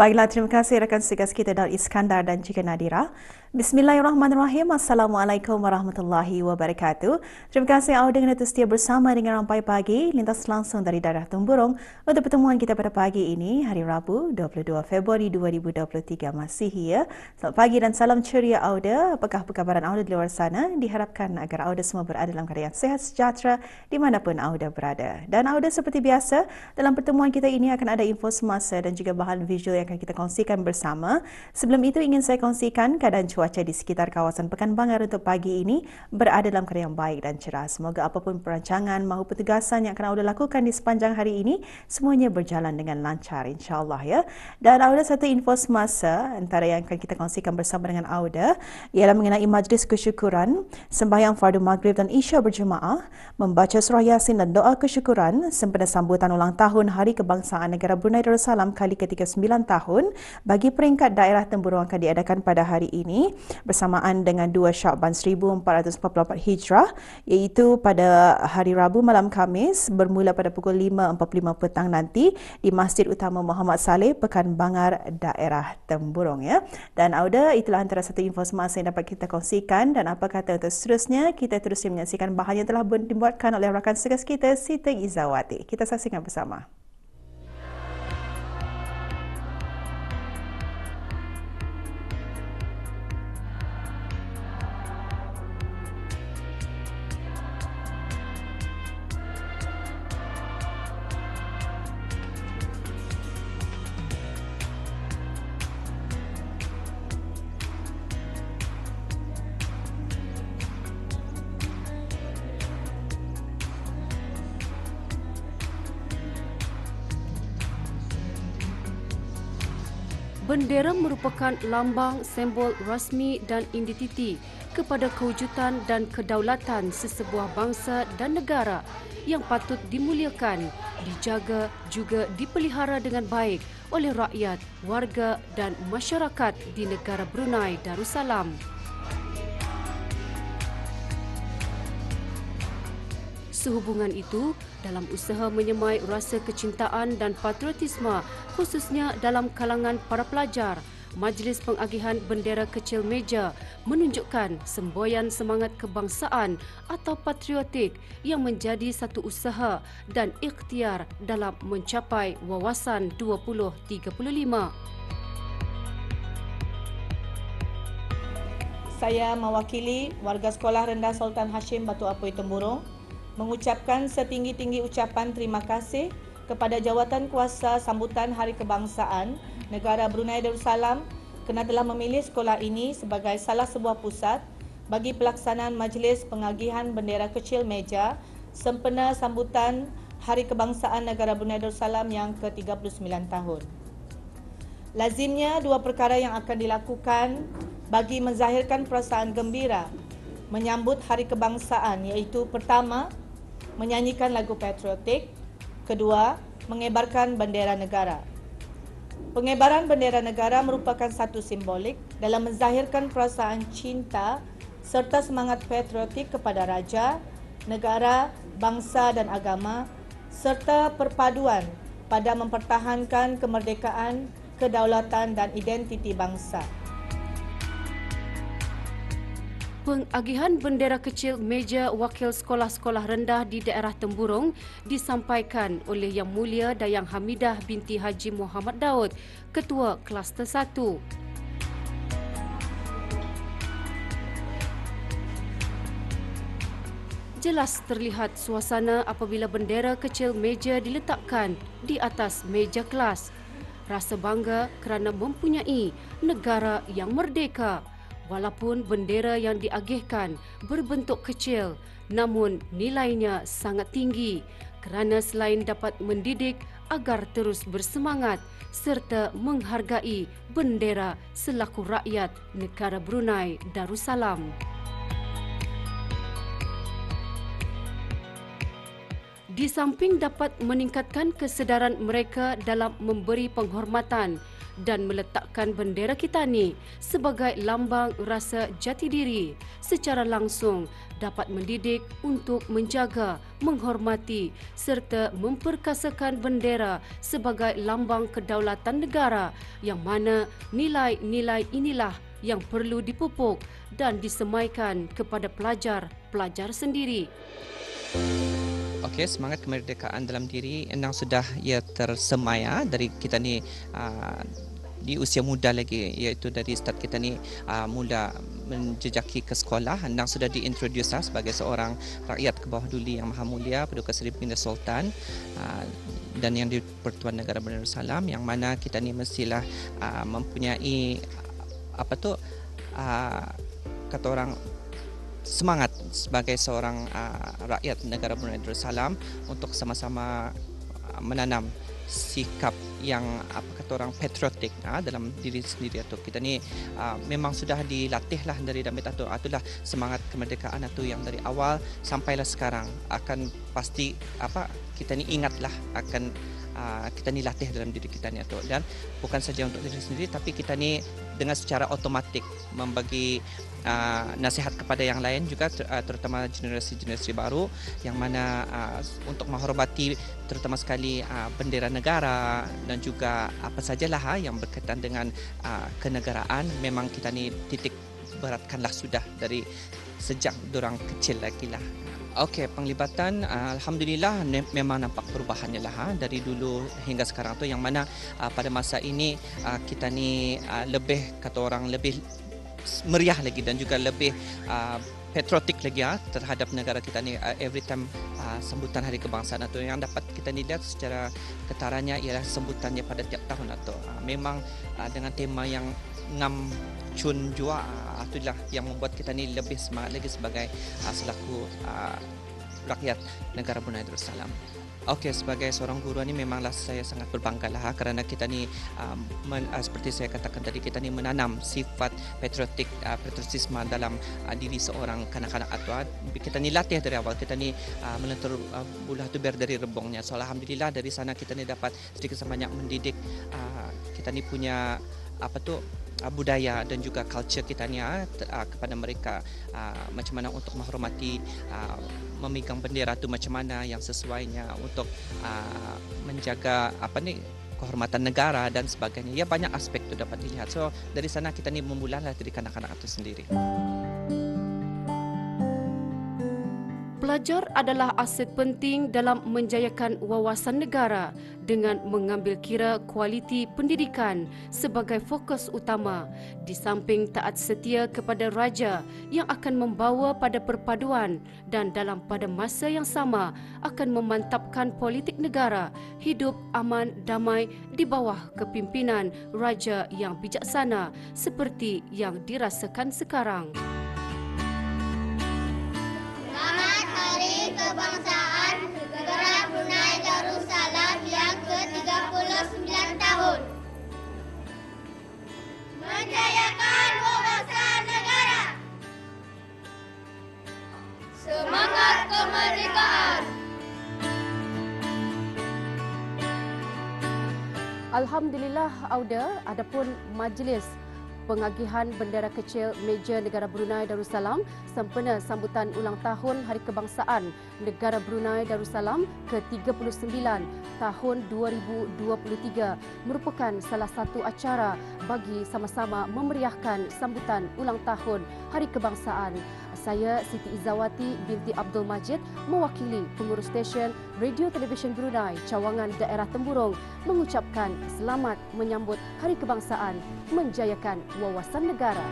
Baiklah, terima kasih rakan segas kita Daud Iskandar dan juga Nadira. Bismillahirrahmanirrahim. Assalamualaikum warahmatullahi wabarakatuh. Terima kasih awak dengan setia bersama dengan Rampai Pagi, lintas langsung dari daerah Temburong untuk pertemuan kita pada pagi ini, hari Rabu, 22 Februari 2023 Masihi ya. Selamat pagi dan salam ceria Auda. Apakah perkabaran Auda di luar sana? Diharapkan agar Auda semua berada dalam keadaan sehat sejahtera dimanapun Auda berada. Dan Auda seperti biasa, dalam pertemuan kita ini akan ada info semasa dan juga bahan visual yang akan kita kongsikan bersama. Sebelum itu ingin saya kongsikan keadaan cuaca di sekitar kawasan Pekan Bangar untuk pagi ini berada dalam keadaan yang baik dan cerah. Semoga apapun perancangan maupun tugasan yang akan Auda lakukan di sepanjang hari ini semuanya berjalan dengan lancar insya-Allah ya. Dan Auda satu info semasa antara yang akan kita kongsikan bersama dengan Auda ialah mengenai majlis kesyukuran, sembahyang fardu maghrib dan isya berjemaah, membaca surah Yasin dan doa kesyukuran sempena sambutan ulang tahun Hari Kebangsaan Negara Brunei Darussalam kali ke-39 tahun bagi peringkat daerah Temburong akan diadakan pada hari ini bersamaan dengan 2 Syakban 1444 Hijrah, iaitu pada hari Rabu malam Khamis bermula pada pukul 5.45 petang nanti di Masjid Utama Muhammad Saleh, Pekan Bangar, daerah Temburong ya. Dan Auda, itulah antara satu info semasa yang dapat kita kongsikan, dan apa kata untuk seterusnya kita terusnya menyaksikan bahan yang telah dibuatkan oleh rakan segas kita Siti Izawati. Kita saksikan bersama. Bendera merupakan lambang, simbol rasmi dan identiti kepada kewujudan dan kedaulatan sesebuah bangsa dan negara yang patut dimuliakan, dijaga juga dipelihara dengan baik oleh rakyat, warga dan masyarakat di negara Brunei Darussalam. Sehubungan itu, dalam usaha menyemai rasa kecintaan dan patriotisme khususnya dalam kalangan para pelajar, Majlis Pengagihan Bendera Kecil Meja menunjukkan semboyan semangat kebangsaan atau patriotik yang menjadi satu usaha dan ikhtiar dalam mencapai wawasan 2035. Saya mewakili warga Sekolah Rendah Sultan Hashim Batu Apoi Temburong mengucapkan setinggi-tinggi ucapan terima kasih kepada Jawatan Kuasa Sambutan Hari Kebangsaan Negara Brunei Darussalam kerana telah memilih sekolah ini sebagai salah sebuah pusat bagi pelaksanaan Majlis Pengagihan Bendera Kecil Meja sempena sambutan Hari Kebangsaan Negara Brunei Darussalam yang ke-39 tahun. Lazimnya dua perkara yang akan dilakukan bagi menzahirkan perasaan gembira menyambut Hari Kebangsaan, iaitu pertama, menyanyikan lagu patriotik, kedua, mengebarkan bendera negara. Pengebaran bendera negara merupakan satu simbolik dalam menzahirkan perasaan cinta serta semangat patriotik kepada raja, negara, bangsa dan agama, serta perpaduan pada mempertahankan kemerdekaan, kedaulatan dan identiti bangsa. Pengagihan bendera kecil meja wakil sekolah-sekolah rendah di daerah Temburong disampaikan oleh Yang Mulia Dayang Hamidah binti Haji Muhammad Daud, Ketua Kluster 1. Jelas terlihat suasana apabila bendera kecil meja diletakkan di atas meja kelas. Rasa bangga kerana mempunyai negara yang merdeka. Walaupun bendera yang diagihkan berbentuk kecil, namun nilainya sangat tinggi kerana selain dapat mendidik agar terus bersemangat serta menghargai bendera selaku rakyat negara Brunei Darussalam. Di samping dapat meningkatkan kesedaran mereka dalam memberi penghormatan dan meletakkan bendera Kitani sebagai lambang rasa jati diri secara langsung dapat mendidik untuk menjaga, menghormati serta memperkasakan bendera sebagai lambang kedaulatan negara yang mana nilai-nilai inilah yang perlu dipupuk dan disemaikan kepada pelajar-pelajar sendiri. Okey, semangat kemerdekaan dalam diri yang sudah ia tersemai dari kita ni di usia muda lagi, iaitu dari start kita ni mula menjejaki ke sekolah dan sudah diintroduce sebagai seorang rakyat ke bawah duli yang maha mulia Paduka Seri Baginda Sultan dan yang di-Pertuan Negara Brunei Darussalam, yang mana kita ni mestilah mempunyai kata orang semangat sebagai seorang rakyat negara Brunei Darussalam untuk sama-sama menanam sikap yang patriotik dalam diri sendiri. Atau kita ni memang sudah dilatih lah dari damit atau itulah semangat kemerdekaan itu yang dari awal sampailah sekarang akan pasti kita ni ingatlah akan kita ni latih dalam diri kita ni, dan bukan saja untuk diri sendiri tapi kita ni dengan secara otomatik membagi nasihat kepada yang lain juga, terutama generasi-generasi baru yang mana untuk menghormati terutama sekali bendera negara dan juga apa sajalah yang berkaitan dengan kenegaraan. Memang kita ni titik beratkanlah sudah dari sejak dorang kecil lagi lah. Okey, penglibatan alhamdulillah memang nampak perubahannya lah dari dulu hingga sekarang tu, yang mana pada masa ini kita ni lebih kata orang lebih meriah lagi dan juga lebih patriotik lagi terhadap negara kita ni. Every time sambutan Hari Kebangsaan atau yang dapat kita lihat secara getarannya ialah sambutannya pada tiap tahun atau memang dengan tema yang ngam cun jua, itulah yang membuat kita ni lebih semangat lagi sebagai selaku rakyat negara Brunei Darussalam. Okey, sebagai seorang guru ni memanglah saya sangat berbanggalah kerana kita ni seperti saya katakan tadi, kita ni menanam sifat patriotisme dalam diri seorang kanak-kanak atau kita ni latih dari awal. Kita ni melentur bulah tuber dari rebongnya. So alhamdulillah dari sana kita ni dapat sedikit sebanyak mendidik kita ni punya budaya dan juga culture kita ni kepada mereka, macam mana untuk menghormati memegang bendera tu macam mana yang sesuainya untuk menjaga kehormatan negara dan sebagainya. Ya, banyak aspek tu dapat dilihat. So dari sana kita ni memulalah dari kanak-kanak itu sendiri. Pelajar adalah aset penting dalam menjayakan wawasan negara dengan mengambil kira kualiti pendidikan sebagai fokus utama, di samping taat setia kepada raja yang akan membawa pada perpaduan dan dalam pada masa yang sama akan memantapkan politik negara hidup aman damai di bawah kepimpinan raja yang bijaksana seperti yang dirasakan sekarang. Kebangsaan Negara Brunei Darussalam yang ke-39 tahun. Menjayakan wawasan negara. Semangat kemerdekaan. Alhamdulillah, Auda, adapun majlis pengagihan bendera kecil Meja Negara Brunei Darussalam sempena sambutan ulang tahun Hari Kebangsaan Negara Brunei Darussalam ke-39 tahun 2023 merupakan salah satu acara bagi sama-sama memeriahkan sambutan ulang tahun Hari Kebangsaan. Saya Siti Izzawati binti Abdul Majid mewakili pengurus stesen Radio Televisyen Brunei Cawangan Daerah Temburong mengucapkan selamat menyambut Hari Kebangsaan, menjayakan wawasan negara.